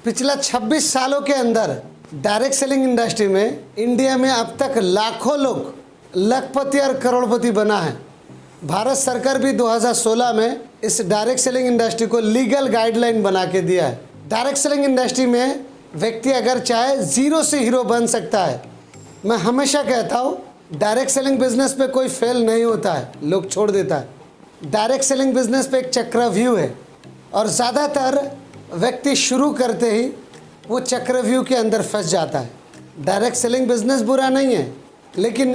पिछला 26 सालों के अंदर डायरेक्ट सेलिंग इंडस्ट्री में इंडिया में अब तक लाखों लोग लखपति और करोड़पति बना है। भारत सरकार भी 2016 में इस डायरेक्ट सेलिंग इंडस्ट्री को लीगल गाइडलाइन बना के दिया है। डायरेक्ट सेलिंग इंडस्ट्री में व्यक्ति अगर चाहे जीरो से हीरो बन सकता है। मैं हमेशा कहता हूँ डायरेक्ट सेलिंग बिजनेस पे कोई फेल नहीं होता है, लोग छोड़ देता है। डायरेक्ट सेलिंग बिजनेस पे एक चक्रव्यूह है और ज़्यादातर व्यक्ति शुरू करते ही वो चक्रव्यूह के अंदर फंस जाता है। डायरेक्ट सेलिंग बिजनेस बुरा नहीं है, लेकिन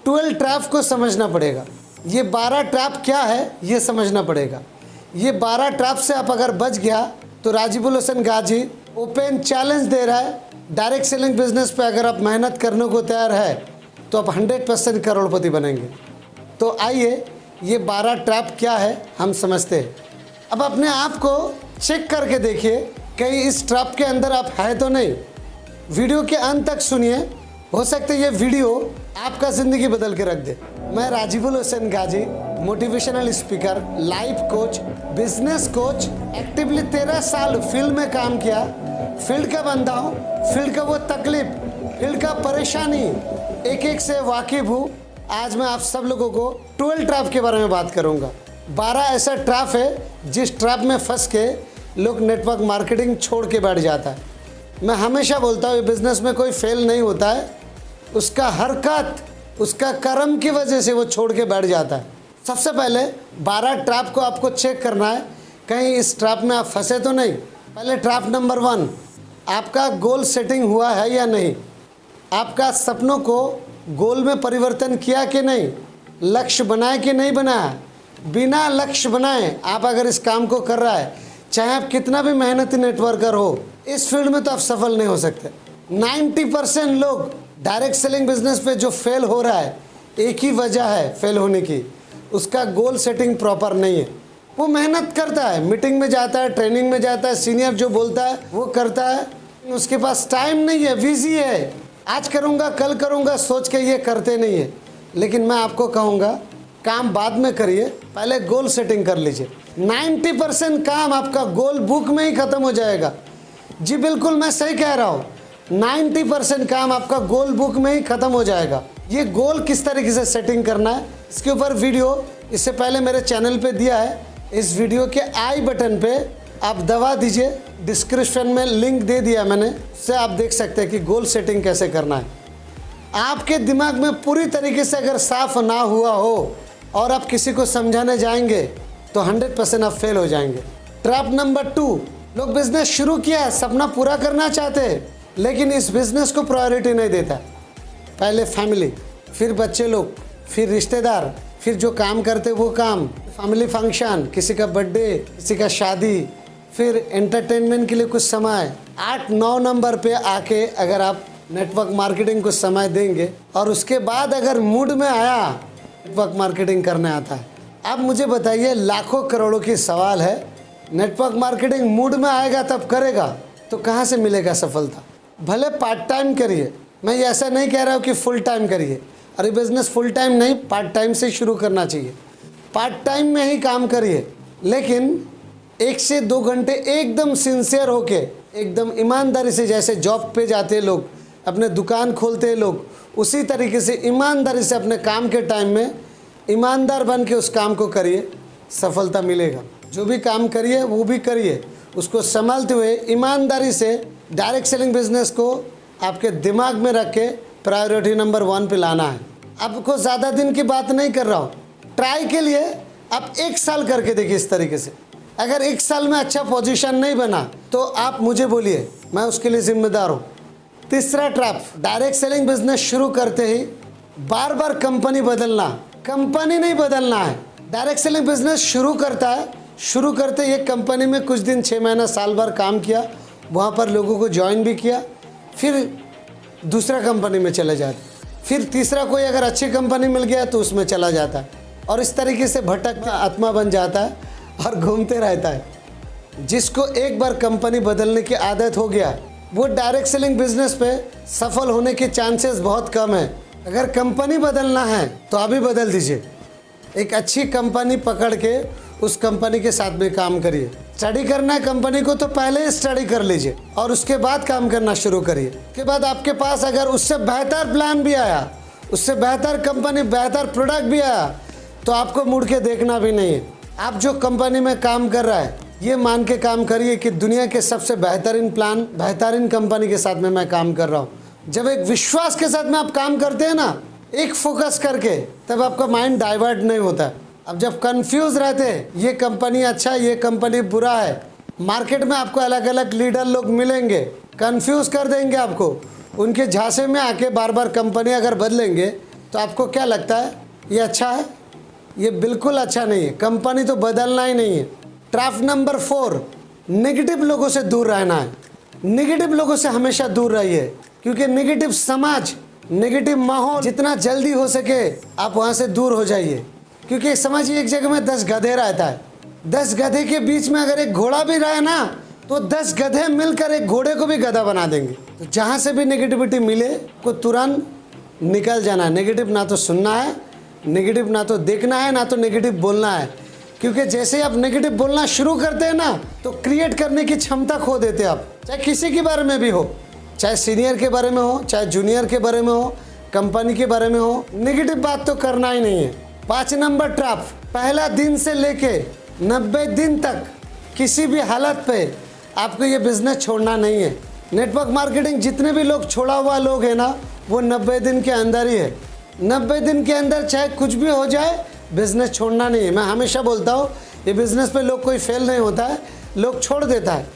12 ट्रैप को समझना पड़ेगा। ये 12 ट्रैप क्या है ये समझना पड़ेगा। ये 12 ट्रैप से आप अगर बच गया तो राजीबुल हुसैन गाजी ओपन चैलेंज दे रहा है, डायरेक्ट सेलिंग बिजनेस पे अगर आप मेहनत करने को तैयार है तो आप 100% करोड़पति बनेंगे। तो आइए ये 12 ट्रैप क्या है हम समझते हैं। अब अपने आप को चेक करके देखिए कहीं इस ट्रैप के अंदर आप है तो नहीं। वीडियो के अंत तक सुनिए, हो सकता है ये वीडियो आपका ज़िंदगी बदल के रख दे। मैं Rajibul Hussain Gazi, motivational speaker, life coach, business coach, actively 13 साल फील्ड में काम किया। फील्ड का बंदा हूँ, फील्ड का वो तकलीफ, फील्ड का परेशानी एक से वाकिफ हूँ। आज मैं आप सब लोगों को 12 ट्रैप के बारे में बात करूँगा। 12 ऐसा ट्रैप है जिस ट्रैप में फंस के लोग नेटवर्क मार्केटिंग छोड़ के बैठ जाता है। मैं हमेशा बोलता हूँ बिजनेस में कोई फेल नहीं होता है, उसका हरकत, उसका कर्म की वजह से वो छोड़ के बैठ जाता है। सबसे पहले 12 ट्रैप को आपको चेक करना है कहीं इस ट्रैप में आप फंसे तो नहीं। पहले ट्रैप नंबर 1, आपका गोल सेटिंग हुआ है या नहीं। आपका सपनों को गोल में परिवर्तन किया कि नहीं, लक्ष्य बनाए कि नहीं बनाया। बिना लक्ष्य बनाए आप अगर इस काम को कर रहा है, चाहे आप कितना भी मेहनती नेटवर्कर हो, इस फील्ड में तो आप सफल नहीं हो सकते। 90% लोग डायरेक्ट सेलिंग बिजनेस पे जो फेल हो रहा है, एक ही वजह है फेल होने की, उसका गोल सेटिंग प्रॉपर नहीं है। वो मेहनत करता है, मीटिंग में जाता है, ट्रेनिंग में जाता है, सीनियर जो बोलता है वो करता है, उसके पास टाइम नहीं है, बिजी है, आज करूँगा कल करूँगा सोच के ये करते नहीं है। लेकिन मैं आपको कहूँगा काम बाद में करिए, पहले गोल सेटिंग कर लीजिए। 90% काम आपका गोल बुक में ही ख़त्म हो जाएगा। जी बिल्कुल मैं सही कह रहा हूँ, 90% काम आपका गोल बुक में ही ख़त्म हो जाएगा। ये गोल किस तरीके से सेटिंग करना है, इसके ऊपर वीडियो इससे पहले मेरे चैनल पे दिया है। इस वीडियो के आई बटन पे आप दबा दीजिए, डिस्क्रिप्शन में लिंक दे दिया मैंने, उससे आप देख सकते हैं कि गोल सेटिंग कैसे करना है। आपके दिमाग में पूरी तरीके से अगर साफ ना हुआ हो और आप किसी को समझाने जाएंगे तो 100% आप फेल हो जाएंगे। ट्रैप नंबर 2, लोग बिजनेस शुरू किया है, सपना पूरा करना चाहते हैं, लेकिन इस बिजनेस को प्रायोरिटी नहीं देता। पहले फैमिली, फिर बच्चे लोग, फिर रिश्तेदार, फिर जो काम करते वो काम, फैमिली फंक्शन, किसी का बर्थडे, किसी का शादी, फिर एंटरटेनमेंट के लिए कुछ समय। 8-9 नंबर पे आके अगर आप नेटवर्क मार्केटिंग को समय देंगे और उसके बाद अगर मूड में आया नेटवर्क मार्केटिंग करने आता है। अब मुझे बताइए, लाखों करोड़ों की सवाल है, नेटवर्क मार्केटिंग मूड में आएगा तब करेगा तो कहाँ से मिलेगा सफलता। भले पार्ट टाइम करिए, मैं ये ऐसा नहीं कह रहा हूँ कि फुल टाइम करिए। अरे बिजनेस फुल टाइम नहीं, पार्ट टाइम से शुरू करना चाहिए। पार्ट टाइम में ही काम करिए, लेकिन 1 से 2 घंटे एकदम सिंसियर होके, एकदम ईमानदारी से, जैसे जॉब पे जाते लोग, अपने दुकान खोलते लोग, उसी तरीके से ईमानदारी से अपने काम के टाइम में ईमानदार बन के उस काम को करिए, सफलता मिलेगा। जो भी काम करिए वो भी करिए, उसको संभालते हुए ईमानदारी से डायरेक्ट सेलिंग बिजनेस को आपके दिमाग में रख के प्रायोरिटी नंबर 1 पे लाना है। आपको ज़्यादा दिन की बात नहीं कर रहा हूँ, ट्राई के लिए आप 1 साल करके देखिए इस तरीके से। अगर 1 साल में अच्छा पोजीशन नहीं बना तो आप मुझे बोलिए, मैं उसके लिए जिम्मेदार हूँ। तीसरा ट्रैप, डायरेक्ट सेलिंग बिजनेस शुरू करते ही बार बार कंपनी बदलना। कंपनी नहीं बदलना है। डायरेक्ट सेलिंग बिजनेस शुरू करता है, शुरू करते एक कंपनी में कुछ दिन, 6 महीना, साल भर काम किया, वहाँ पर लोगों को ज्वाइन भी किया, फिर दूसरा कंपनी में चले जाते, फिर तीसरा कोई अगर अच्छी कंपनी मिल गया तो उसमें चला जाता है, और इस तरीके से भटकता आत्मा बन जाता है और घूमते रहता है। जिसको एक बार कंपनी बदलने की आदत हो गया वो डायरेक्ट सेलिंग बिजनेस पे सफल होने के चांसेस बहुत कम है। अगर कंपनी बदलना है तो अभी बदल दीजिए, एक अच्छी कंपनी पकड़ के उस कंपनी के साथ में काम करिए। स्टडी करना है कंपनी को तो पहले ही स्टडी कर लीजिए और उसके बाद काम करना शुरू करिए। उसके बाद आपके पास अगर उससे बेहतर प्लान भी आया, उससे बेहतर कंपनी, बेहतर प्रोडक्ट भी आया, तो आपको मुड़ के देखना भी नहीं है। आप जो कंपनी में काम कर रहा है ये मान के काम करिए कि दुनिया के सबसे बेहतरीन प्लान, बेहतरीन कंपनी के साथ में मैं काम कर रहा हूँ। जब एक विश्वास के साथ में आप काम करते हैं ना, एक फोकस करके, तब आपका माइंड डाइवर्ट नहीं होता। अब जब कंफ्यूज रहते हैं, ये कंपनी अच्छा है, ये कंपनी बुरा है, मार्केट में आपको अलग अलग लीडर लोग मिलेंगे, कंफ्यूज कर देंगे आपको। उनके झांसे में आके बार बार कंपनी अगर बदलेंगे तो आपको क्या लगता है ये अच्छा है? ये बिल्कुल अच्छा नहीं है। कंपनी तो बदलना ही नहीं है। ट्रैप नंबर 4, नेगेटिव लोगों से दूर रहना है। नेगेटिव लोगों से हमेशा दूर रहिए, क्योंकि नेगेटिव समाज, नेगेटिव माहौल, जितना जल्दी हो सके आप वहाँ से दूर हो जाइए। क्योंकि समझिए एक जगह में 10 गधे रहता है, 10 गधे के बीच में अगर एक घोड़ा भी रहे ना, तो 10 गधे मिलकर एक घोड़े को भी गधा बना देंगे। तो जहाँ से भी नेगेटिविटी मिले को तुरंत निकल जाना है। नेगेटिव ना तो सुनना है, नेगेटिव ना तो देखना है, ना तो नेगेटिव बोलना है। क्योंकि जैसे आप नेगेटिव बोलना शुरू करते हैं ना, तो क्रिएट करने की क्षमता खो देते हैं आप। चाहे किसी के बारे में भी हो, चाहे सीनियर के बारे में हो, चाहे जूनियर के बारे में हो, कंपनी के बारे में हो, नेगेटिव बात तो करना ही नहीं है। 5 नंबर ट्रैप, पहला दिन से लेके 90 दिन तक किसी भी हालत पे आपको ये बिजनेस छोड़ना नहीं है। नेटवर्क मार्केटिंग जितने भी लोग छोड़ा हुआ लोग हैं ना, वो 90 दिन के अंदर ही है। 90 दिन के अंदर चाहे कुछ भी हो जाए, बिजनेस छोड़ना नहीं है। मैं हमेशा बोलता हूँ ये बिजनेस पे लोग कोई फेल नहीं होता है, लोग छोड़ देता है।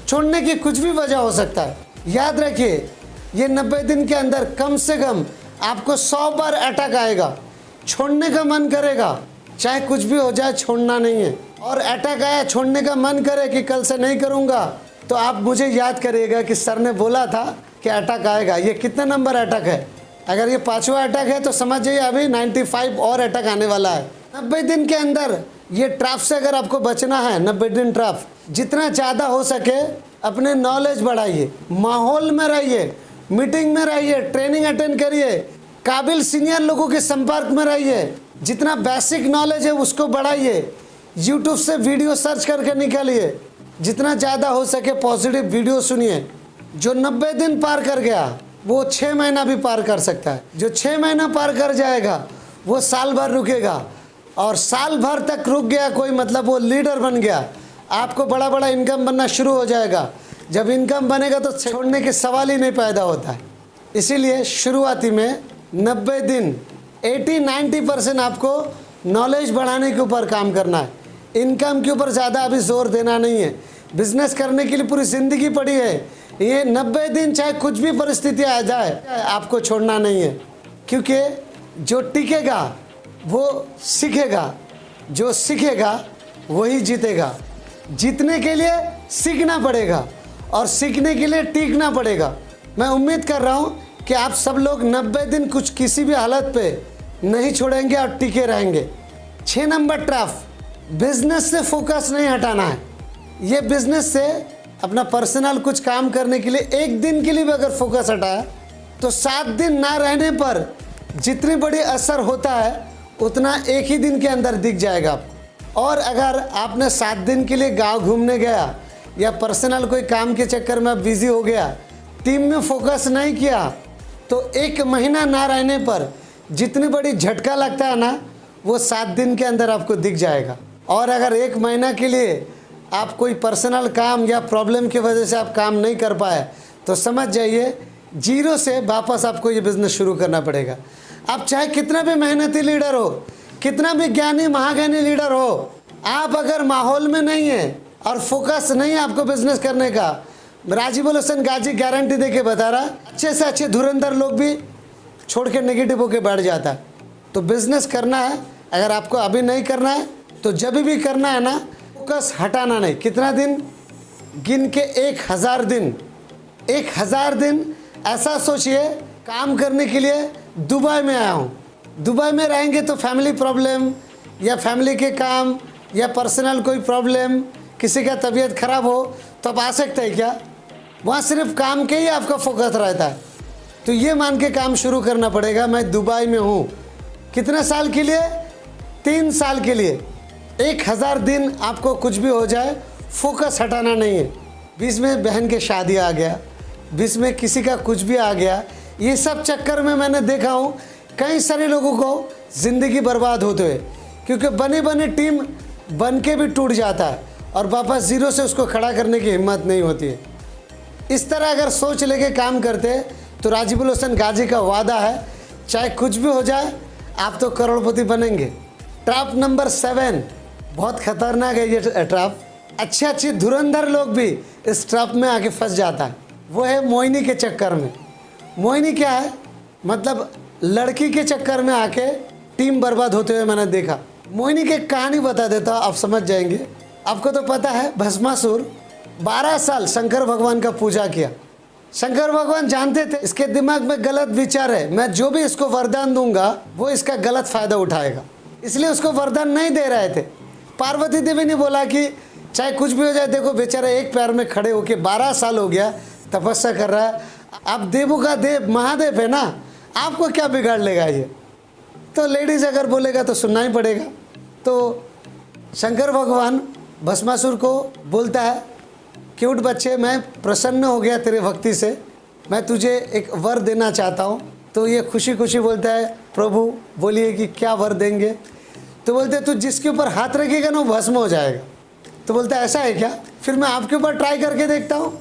छोड़ने की कुछ भी वजह हो सकता है। याद रखिए ये 90 दिन के अंदर कम से कम आपको 100 बार अटैक आएगा, छोड़ने का मन करेगा। चाहे कुछ भी हो जाए, छोड़ना नहीं है। और अटैक आया, छोड़ने का मन करे कि कल से नहीं करूँगा, तो आप मुझे याद करिएगा कि सर ने बोला था कि अटैक आएगा। ये कितना नंबर अटैक है? अगर ये 5वां अटैक है तो समझ जाइए अभी 95 और अटैक आने वाला है। 90 दिन के अंदर ये ट्रैप से अगर आपको बचना है, 90 दिन ट्रैप, जितना ज़्यादा हो सके अपने नॉलेज बढ़ाइए, माहौल में रहिए, मीटिंग में रहिए, ट्रेनिंग अटेंड करिए, काबिल सीनियर लोगों के संपर्क में रहिए, जितना बेसिक नॉलेज है उसको बढ़ाइए, यूट्यूब से वीडियो सर्च करके निकालिए, जितना ज़्यादा हो सके पॉजिटिव वीडियो सुनिए। जो 90 दिन पार कर गया वो 6 महीना भी पार कर सकता है। जो 6 महीना पार कर जाएगा वो साल भर रुकेगा, और साल भर तक रुक गया कोई, मतलब वो लीडर बन गया, आपको बड़ा बड़ा इनकम बनना शुरू हो जाएगा। जब इनकम बनेगा तो छोड़ने के सवाल ही नहीं पैदा होता है। इसीलिए शुरुआती में 90 दिन 80-90% आपको नॉलेज बढ़ाने के ऊपर काम करना है। इनकम के ऊपर ज़्यादा अभी जोर देना नहीं है। बिजनेस करने के लिए पूरी ज़िंदगी पड़ी है। ये 90 दिन चाहे कुछ भी परिस्थिति आ जाए, आपको छोड़ना नहीं है। क्योंकि जो टिकेगा वो सीखेगा, जो सीखेगा वही जीतेगा। जीतने के लिए सीखना पड़ेगा और सीखने के लिए टीकना पड़ेगा। मैं उम्मीद कर रहा हूँ कि आप सब लोग 90 दिन कुछ किसी भी हालत पे नहीं छोड़ेंगे और टिके रहेंगे। 6 नंबर ट्रैप, बिजनेस से फोकस नहीं हटाना है। ये बिजनेस से अपना पर्सनल कुछ काम करने के लिए एक दिन के लिए भी अगर फोकस हटाया तो 7 दिन ना रहने पर जितनी बड़ी असर होता है उतना एक ही दिन के अंदर दिख जाएगा आपको। और अगर आपने 7 दिन के लिए गांव घूमने गया या पर्सनल कोई काम के चक्कर में बिजी हो गया, टीम में फोकस नहीं किया, तो 1 महीना ना रहने पर जितनी बड़ी झटका लगता है ना, वो 7 दिन के अंदर आपको दिख जाएगा। और अगर 1 महीना के लिए आप कोई पर्सनल काम या प्रॉब्लम की वजह से आप काम नहीं कर पाए, तो समझ जाइए 0 से वापस आपको ये बिज़नेस शुरू करना पड़ेगा। आप चाहे कितना भी मेहनती लीडर हो, कितना भी ज्ञानी महाज्ञानी लीडर हो, आप अगर माहौल में नहीं है और फोकस नहीं है आपको बिजनेस करने का, राजीव हुसैन गाजी गारंटी दे के बता रहा, अच्छे से अच्छे धुरंधर लोग भी छोड़ के नेगेटिव होके बैठ जाता। तो बिजनेस करना है, अगर आपको अभी नहीं करना है तो जब भी करना है ना, फोकस हटाना नहीं। कितना दिन? गिन के 1000 दिन। 1000 दिन ऐसा सोचिए काम करने के लिए दुबई में आया हूँ। दुबई में रहेंगे तो फैमिली प्रॉब्लम या फैमिली के काम या पर्सनल कोई प्रॉब्लम, किसी का तबीयत ख़राब हो तो आप आ सकते हैं क्या? वहाँ सिर्फ काम के ही आपका फोकस रहता है। तो ये मान के काम शुरू करना पड़ेगा, मैं दुबई में हूँ। कितने साल के लिए? 3 साल के लिए। 1000 दिन आपको कुछ भी हो जाए, फोकस हटाना नहीं है। बीच में बहन के शादी आ गया, बीच में किसी का कुछ भी आ गया, ये सब चक्कर में मैंने देखा हूँ कई सारे लोगों को ज़िंदगी बर्बाद होते हुए, क्योंकि बने बने टीम बन के भी टूट जाता है और वापस ज़ीरो से उसको खड़ा करने की हिम्मत नहीं होती है। इस तरह अगर सोच लेके काम करते तो राजीबुल हुसैन गाजी का वादा है, चाहे कुछ भी हो जाए आप तो करोड़पति बनेंगे। ट्रैप नंबर 7 बहुत खतरनाक है ये ट्रैप। अच्छे धुरंधर लोग भी इस ट्रैप में आके फंस जाता है। वो है मोहिनी के चक्कर में। मोहिनी क्या है, मतलब लड़की के चक्कर में आके टीम बर्बाद होते हुए मैंने देखा। मोहिनी की कहानी बता देता हूँ, आप समझ जाएंगे। आपको तो पता है भस्मासुर 12 साल शंकर भगवान का पूजा किया। शंकर भगवान जानते थे इसके दिमाग में गलत विचार है, मैं जो भी इसको वरदान दूंगा वो इसका गलत फायदा उठाएगा, इसलिए उसको वरदान नहीं दे रहे थे। पार्वती देवी ने बोला कि चाहे कुछ भी हो जाए, देखो बेचारा एक पैर में खड़े होके 12 साल हो गया तपस्या कर रहा है, आप देवों का देव महादेव है ना, आपको क्या बिगाड़ लेगा ये। तो लेडीज अगर बोलेगा तो सुनना ही पड़ेगा। तो शंकर भगवान भस्मासुर को बोलता है, क्यूट बच्चे मैं प्रसन्न हो गया तेरे भक्ति से, मैं तुझे एक वर देना चाहता हूँ। तो ये खुशी खुशी बोलता है, प्रभु बोलिए कि क्या वर देंगे। तो बोलते तू जिसके ऊपर हाथ रखेगा ना वो भस्म हो जाएगा। तो बोलता है ऐसा है क्या, फिर मैं आपके ऊपर ट्राई करके देखता हूँ।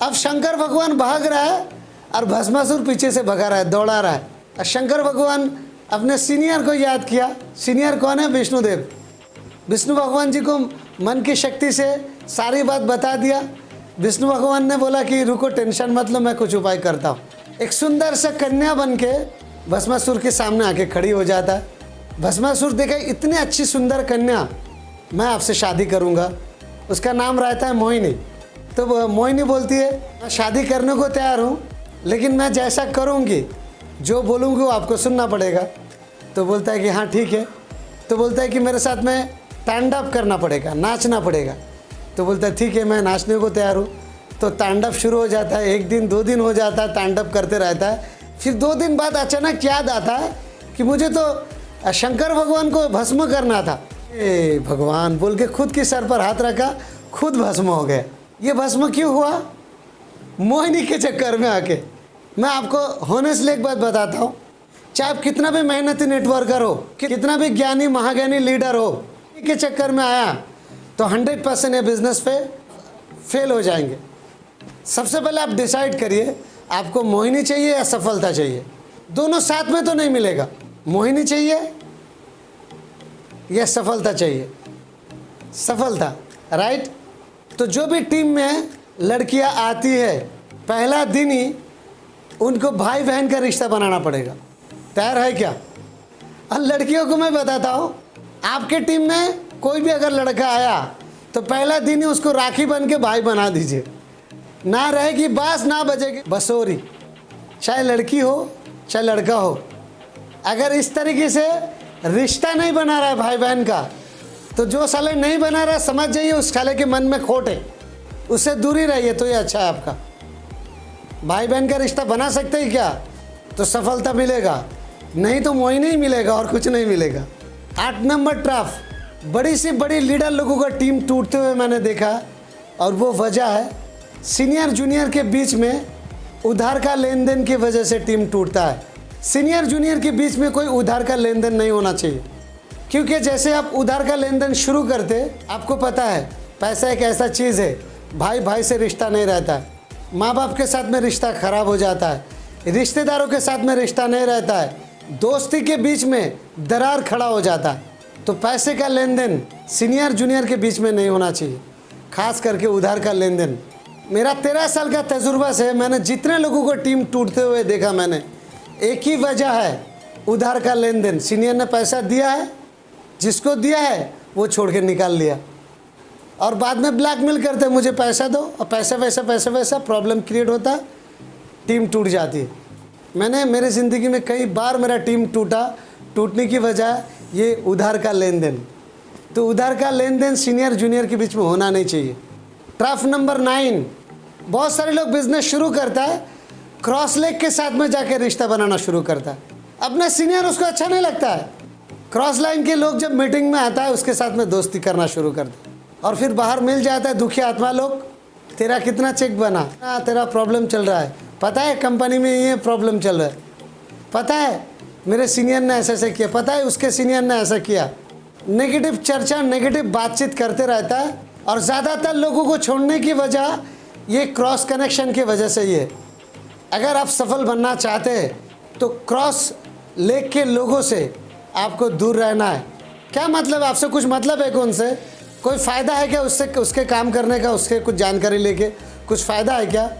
अब शंकर भगवान भाग रहा है और भस्मासुर पीछे से भगा रहा है, दौड़ा रहा है। और शंकर भगवान अपने सीनियर को याद किया। सीनियर कौन है, विष्णुदेव। विष्णु भगवान जी को मन की शक्ति से सारी बात बता दिया। विष्णु भगवान ने बोला कि रुको टेंशन मत लो, मैं कुछ उपाय करता हूँ। एक सुंदर सा कन्या बन के भस्मासुर के सामने आके खड़ी हो जाता है। भस्मासुर देखा इतनी अच्छी सुंदर कन्या, मैं आपसे शादी करूँगा। उसका नाम रहता है मोहिनी। तो मोहिनी बोलती है मैं शादी करने को तैयार हूँ, लेकिन मैं जैसा करूँगी जो बोलूँगी वो आपको सुनना पड़ेगा। तो बोलता है कि हाँ ठीक है। तो बोलता है कि मेरे साथ में तांडव करना पड़ेगा, नाचना पड़ेगा। तो बोलता है ठीक है मैं नाचने को तैयार हूँ। तो तांडव शुरू हो जाता है। 1 दिन 2 दिन हो जाता है, तांडव करते रहता है। फिर 2 दिन बाद अचानक याद आता है कि मुझे तो शंकर भगवान को भस्म करना था। ए भगवान बोल के खुद के सर पर हाथ रखा, खुद भस्म हो गया। ये भस्म क्यों हुआ, मोहिनी के चक्कर में आके। मैं आपको होनेस्टली एक बात बताता हूँ, चाहे आप कितना भी मेहनती नेटवर्कर हो, कितना भी ज्ञानी महाज्ञानी लीडर हो, के चक्कर में आया तो 100% ये बिजनेस पे फेल हो जाएंगे। सबसे पहले आप डिसाइड करिए आपको मोहिनी चाहिए या सफलता चाहिए। दोनों साथ में तो नहीं मिलेगा। मोहिनी चाहिए या सफलता चाहिए, सफलता, राइट। तो जो भी टीम में लड़कियां आती है, पहला दिन ही उनको भाई बहन का रिश्ता बनाना पड़ेगा। तैयार है क्या। और लड़कियों को मैं बताता हूँ, आपके टीम में कोई भी अगर लड़का आया तो पहला दिन ही उसको राखी बन के भाई बना दीजिए। ना रहेगी बांस ना बजेगी बसोरी, चाहे लड़की हो चाहे लड़का हो। अगर इस तरीके से रिश्ता नहीं बना रहा है भाई बहन का, तो जो साले नहीं बना रहा समझ जाइए उस साले के मन में खोट है, उससे दूर ही रहिए तो ये अच्छा है आपका। भाई बहन का रिश्ता बना सकते ही क्या, तो सफलता मिलेगा, नहीं तो मोहिनी ही मिलेगा और कुछ नहीं मिलेगा। 8 नंबर ट्रैप, बड़ी से बड़ी लीडर लोगों का टीम टूटते हुए मैंने देखा, और वो वजह है सीनियर जूनियर के बीच में उधार का लेन देन की वजह से टीम टूटता है। सीनियर जूनियर के बीच में कोई उधार का लेन देन नहीं होना चाहिए, क्योंकि जैसे आप उधार का लेन देन शुरू करते, आपको पता है पैसा एक ऐसा चीज़ है, भाई भाई से रिश्ता नहीं रहता है, माँ बाप के साथ में रिश्ता खराब हो जाता है, रिश्तेदारों के साथ में रिश्ता नहीं रहता है, दोस्ती के बीच में दरार खड़ा हो जाता है। तो पैसे का लेन देन सीनियर जूनियर के बीच में नहीं होना चाहिए, खास करके उधार का लेन देन। मेरा 13 साल का तजुर्बा से मैंने जितने लोगों को टीम टूटते हुए देखा, मैंने एक ही वजह है, उधार का लेन देन। सीनियर ने पैसा दिया है, जिसको दिया है वो छोड़ के निकाल लिया, और बाद में ब्लैकमेल करते मुझे पैसा दो, और पैसा वैसा प्रॉब्लम क्रिएट होता, टीम टूट जाती है। मैंने मेरी ज़िंदगी में कई बार मेरा टीम टूटने की वजह ये उधार का लेन देन। तो उधार का लेन देन सीनियर जूनियर के बीच में होना नहीं चाहिए। ट्रैप नंबर 9, बहुत सारे लोग बिजनेस शुरू करता है, क्रॉस लेग के साथ में जाके रिश्ता बनाना शुरू करता है। अपना सीनियर उसको अच्छा नहीं लगता है, क्रॉस लाइन के लोग जब मीटिंग में आता है उसके साथ में दोस्ती करना शुरू कर दे और फिर बाहर मिल जाता है दुखी आत्मा लोग, तेरा कितना चेक बना, तेरा प्रॉब्लम चल रहा है, पता है कंपनी में ये प्रॉब्लम चल रहा है, पता है मेरे सीनियर ने ऐसा ऐसा किया, पता है उसके सीनियर ने ऐसा किया। नेगेटिव चर्चा, नेगेटिव बातचीत करते रहता है और ज़्यादातर लोगों को छोड़ने की वजह ये क्रॉस कनेक्शन की वजह से ही है। अगर आप सफल बनना चाहते हैं तो क्रॉस लेग के लोगों से आपको दूर रहना है। क्या मतलब, आपसे कुछ मतलब है कि उनसे कोई फ़ायदा है क्या, उससे उसके काम करने का, उसके कुछ जानकारी लेके कुछ फ़ायदा है क्या?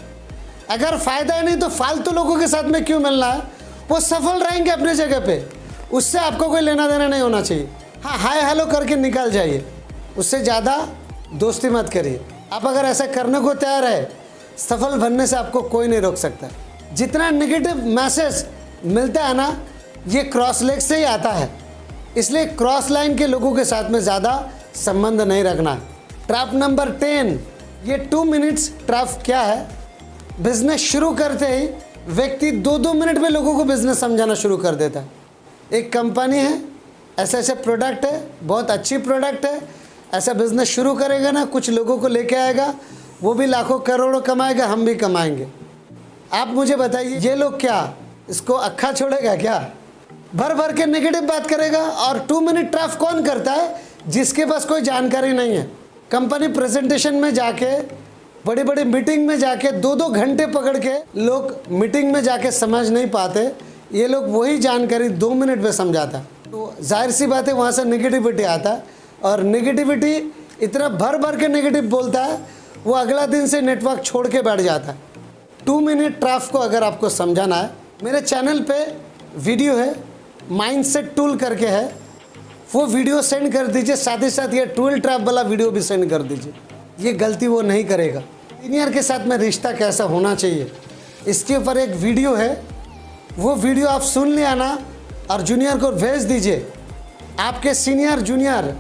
अगर फ़ायदा है नहीं तो फालतू लोगों के साथ में क्यों मिलना है? वो सफल रहेंगे अपने जगह पे, उससे आपको कोई लेना देना नहीं होना चाहिए। हाँ, हाय हेलो करके निकल जाइए, उससे ज़्यादा दोस्ती मत करिए। आप अगर ऐसा करने को तैयार है, सफल बनने से आपको कोई नहीं रोक सकता। जितना नेगेटिव मैसेज मिलता है ना, ये क्रॉस लेग से ही आता है, इसलिए क्रॉस लाइन के लोगों के साथ में ज़्यादा संबंध नहीं रखना। ट्रैप नंबर 10, ये 2 मिनट्स ट्रैप क्या है? बिजनेस शुरू करते ही व्यक्ति 2-2 मिनट में लोगों को बिजनेस समझाना शुरू कर देता है। एक कंपनी है, ऐसे ऐसे प्रोडक्ट है, बहुत अच्छी प्रोडक्ट है, ऐसा बिजनेस शुरू करेगा ना, कुछ लोगों को लेके आएगा, वो भी लाखों करोड़ों कमाएगा, हम भी कमाएंगे। आप मुझे बताइए, ये लोग क्या इसको अक्खा छोड़ेगा क्या? भर भर के नेगेटिव बात करेगा। और 2 मिनट ट्रैप कौन करता है? जिसके पास कोई जानकारी नहीं है। कंपनी प्रेजेंटेशन में जाके, बड़ी बड़ी मीटिंग में जाके 2-2 घंटे पकड़ के लोग मीटिंग में जाके समझ नहीं पाते, ये लोग वही जानकारी 2 मिनट में समझाता। तो जाहिर सी बात है वहाँ से नेगेटिविटी आता है, और नेगेटिविटी इतना भर भर के नेगेटिव बोलता है, वो अगला दिन से नेटवर्क छोड़ के बैठ जाता है। 2 मिनट ट्रैप को अगर आपको समझाना है, मेरे चैनल पे वीडियो है, माइंडसेट टूल करके है, वो वीडियो सेंड कर दीजिए, साथ ही साथ ये टूल ट्रैप वाला वीडियो भी सेंड कर दीजिए। ये गलती वो नहीं करेगा। सीनियर के साथ में रिश्ता कैसा होना चाहिए, इसके ऊपर एक वीडियो है, वो वीडियो आप सुन लिया ना और जूनियर को भेज दीजिए, आपके सीनियर जूनियर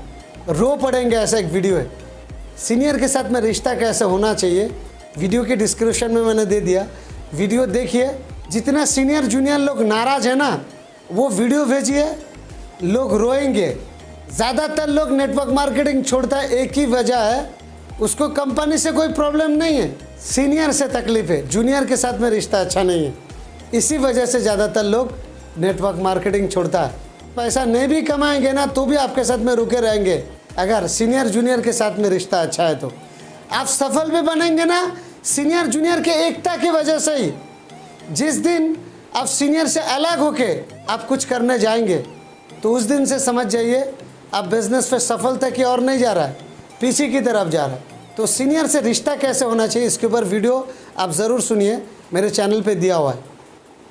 रो पड़ेंगे। ऐसा एक वीडियो है, सीनियर के साथ में रिश्ता कैसे होना चाहिए, वीडियो के डिस्क्रिप्शन में मैंने दे दिया, वीडियो देखिए। जितना सीनियर जूनियर लोग नाराज़ है ना, वो वीडियो भेजिए, लोग रोएंगे। ज़्यादातर लोग नेटवर्क मार्केटिंग छोड़ता है, एक ही वजह है, उसको कंपनी से कोई प्रॉब्लम नहीं है, सीनियर से तकलीफ है, जूनियर के साथ में रिश्ता अच्छा नहीं है। इसी वजह से ज़्यादातर लोग नेटवर्क मार्केटिंग छोड़ता है। पैसा नहीं भी कमाएंगे ना तो भी आपके साथ में रुके रहेंगे, अगर सीनियर जूनियर के साथ में रिश्ता अच्छा है तो। आप सफल भी बनेंगे ना सीनियर जूनियर के एकता की वजह से ही। जिस दिन आप सीनियर से अलग होके आप कुछ करने जाएंगे तो उस दिन से समझ जाइए आप बिजनेस पे सफलता की ओर नहीं जा रहा है, पीछे की तरफ जा रहा है। तो सीनियर से रिश्ता कैसे होना चाहिए, इसके ऊपर वीडियो आप ज़रूर सुनिए, मेरे चैनल पे दिया हुआ है।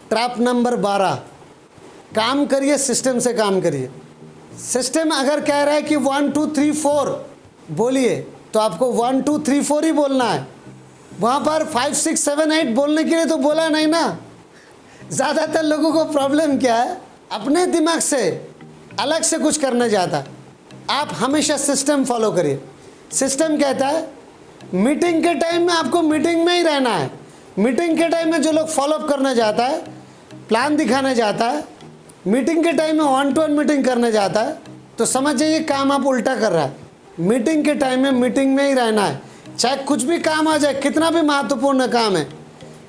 ट्रैप नंबर 12, काम करिए, सिस्टम से काम करिए। सिस्टम अगर कह रहा है कि 1 2 3 4 बोलिए, तो आपको 1 2 3 4 ही बोलना है। वहाँ पर 5 6 7 8 बोलने के लिए तो बोला नहीं ना। ज़्यादातर लोगों को प्रॉब्लम क्या है, अपने दिमाग से अलग से कुछ करने जाता है। आप हमेशा सिस्टम फॉलो करिए। सिस्टम कहता है मीटिंग के टाइम में आपको मीटिंग में ही रहना है। मीटिंग के टाइम में जो लोग फॉलोअप करने जाता है, प्लान दिखाने जाता है, मीटिंग के टाइम में 1-to-1 मीटिंग करने जाता है, तो समझ जाइए काम आप उल्टा कर रहा है। मीटिंग के टाइम में मीटिंग में ही रहना है, चाहे कुछ भी काम आ जाए, कितना भी महत्वपूर्ण काम है,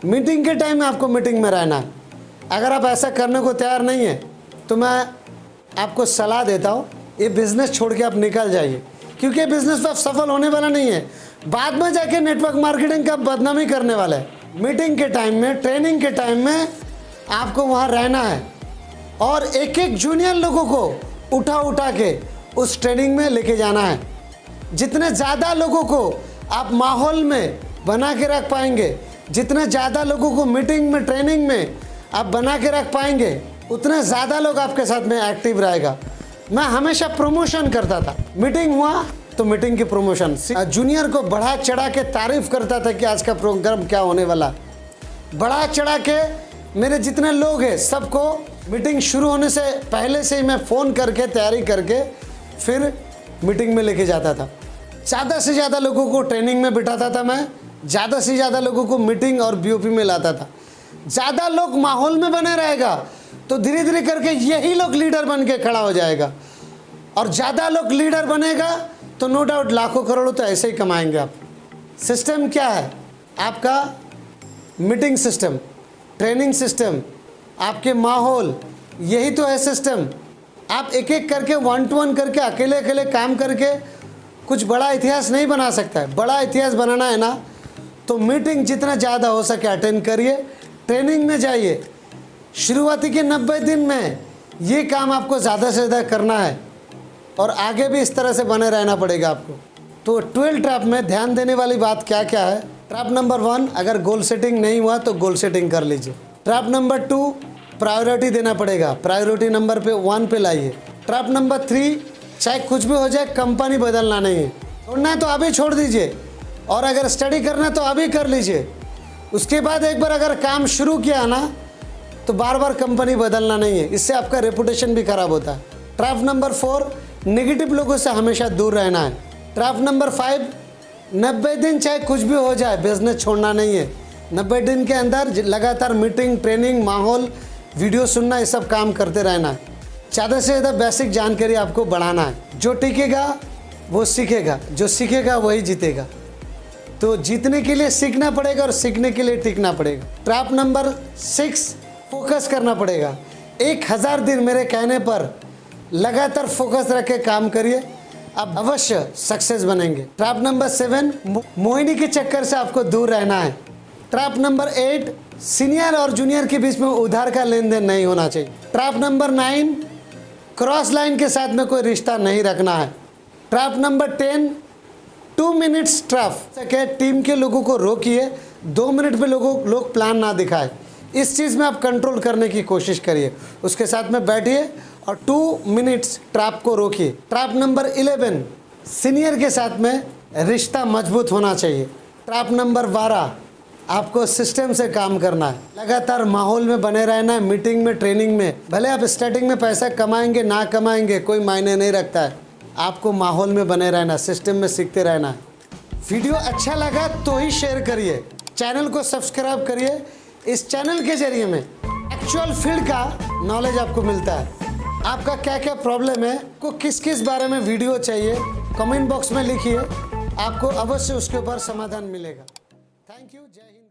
मीटिंग के टाइम में आपको मीटिंग में रहना है। अगर आप ऐसा करने को तैयार नहीं है तो मैं आपको सलाह देता हूँ, ये बिज़नेस छोड़ के आप निकल जाइए, क्योंकि ये बिज़नेस में आप सफल होने वाला नहीं है। बाद में जाके नेटवर्क मार्केटिंग का बदनामी करने वाला है। मीटिंग के टाइम में, ट्रेनिंग के टाइम में आपको वहाँ रहना है और एक एक जूनियर लोगों को उठा उठा के उस ट्रेनिंग में लेके जाना है। जितने ज़्यादा लोगों को आप माहौल में बना के रख पाएंगे, जितने ज़्यादा लोगों को मीटिंग में, ट्रेनिंग में आप बना के रख पाएंगे, उतने ज़्यादा लोग आपके साथ में एक्टिव रहेगा। मैं हमेशा प्रमोशन करता था, मीटिंग हुआ तो मीटिंग की प्रमोशन, जूनियर को बढ़ा चढ़ा के तारीफ़ करता था कि आज का प्रोग्राम क्या होने वाला। बढ़ा चढ़ा के मेरे जितने लोग हैं सबको मीटिंग शुरू होने से पहले से ही मैं फ़ोन करके तैयारी करके फिर मीटिंग में लेके जाता था। ज़्यादा से ज़्यादा लोगों को ट्रेनिंग में बिठाता था मैं, ज़्यादा से ज़्यादा लोगों को मीटिंग और BOP में लाता था। ज़्यादा लोग माहौल में बने रहेगा तो धीरे धीरे करके यही लोग लीडर बन के खड़ा हो जाएगा, और ज़्यादा लोग लीडर बनेगा तो नो डाउट लाखों करोड़ों तो ऐसे ही कमाएंगे आप। सिस्टम क्या है आपका? मीटिंग सिस्टम, ट्रेनिंग सिस्टम, आपके माहौल, यही तो है सिस्टम। आप एक एक करके 1 to 1 करके अकेले अकेले काम करके कुछ बड़ा इतिहास नहीं बना सकता है। बड़ा इतिहास बनाना है ना तो मीटिंग जितना ज़्यादा हो सके अटेंड करिए, ट्रेनिंग में जाइए। शुरुआती के 90 दिन में ये काम आपको ज़्यादा से ज़्यादा करना है और आगे भी इस तरह से बने रहना पड़ेगा आपको। तो 12 ट्रैप में ध्यान देने वाली बात क्या क्या है? ट्रैप नंबर 1, अगर गोल सेटिंग नहीं हुआ तो गोल सेटिंग कर लीजिए। ट्रैप नंबर 2, प्रायोरिटी देना पड़ेगा, प्रायोरिटी नंबर 1 पे लाइए। ट्रैप नंबर 3, चाहे कुछ भी हो जाए कंपनी बदलना नहीं है। छोड़ना है तो अभी छोड़ दीजिए, और अगर स्टडी करना है तो अभी कर लीजिए। उसके बाद एक बार अगर काम शुरू किया ना तो बार बार कंपनी बदलना नहीं है, इससे आपका रेपुटेशन भी खराब होता है। ट्रैप नंबर 4, नेगेटिव लोगों से हमेशा दूर रहना है। ट्रैप नंबर 5, 90 दिन चाहे कुछ भी हो जाए बिजनेस छोड़ना नहीं है। 90 दिन के अंदर लगातार मीटिंग, ट्रेनिंग, माहौल, वीडियो सुनना, ये सब काम करते रहना है। ज़्यादा से ज़्यादा बेसिक जानकारी आपको बढ़ाना है। जो टिकेगा वो सीखेगा, जो सीखेगा वही जीतेगा। तो जीतने के लिए सीखना पड़ेगा और सीखने के लिए टिकना पड़ेगा। ट्रैप नंबर 6, फोकस करना पड़ेगा। 1000 दिन मेरे कहने पर लगातार फोकस रख के काम करिए, आप अवश्य सक्सेस बनेंगे। ट्रैप नंबर 7, मोहिनी के चक्कर से आपको दूर रहना है। ट्रैप नंबर 8, सीनियर और जूनियर के बीच में उधार का लेन देन नहीं होना चाहिए। ट्रैप नंबर 9, क्रॉस लाइन के साथ में कोई रिश्ता नहीं रखना है। Trap number 10, 2 minutes trap, team के लोगों को रोकिए, 2 मिनट में लोग प्लान ना दिखाए। इस चीज़ में आप कंट्रोल करने की कोशिश करिए, उसके साथ में बैठिए और 2 मिनट्स ट्रैप को रोकिए। ट्रैप नंबर 11, सीनियर के साथ में रिश्ता मजबूत होना चाहिए। ट्रैप नंबर 12, आपको सिस्टम से काम करना है, लगातार माहौल में बने रहना है, मीटिंग में, ट्रेनिंग में। भले आप स्टार्टिंग में पैसा कमाएंगे ना कमाएंगे कोई मायने नहीं रखता है, आपको माहौल में बने रहना, सिस्टम में सीखते रहना है। वीडियो अच्छा लगा तो ही शेयर करिए, चैनल को सब्सक्राइब करिए। इस चैनल के जरिए में एक्चुअल फील्ड का नॉलेज आपको मिलता है। आपका क्या क्या प्रॉब्लम है, को किस किस बारे में वीडियो चाहिए, कमेंट बॉक्स में लिखिए, आपको अवश्य उसके ऊपर समाधान मिलेगा। Thank you. जय हिंद।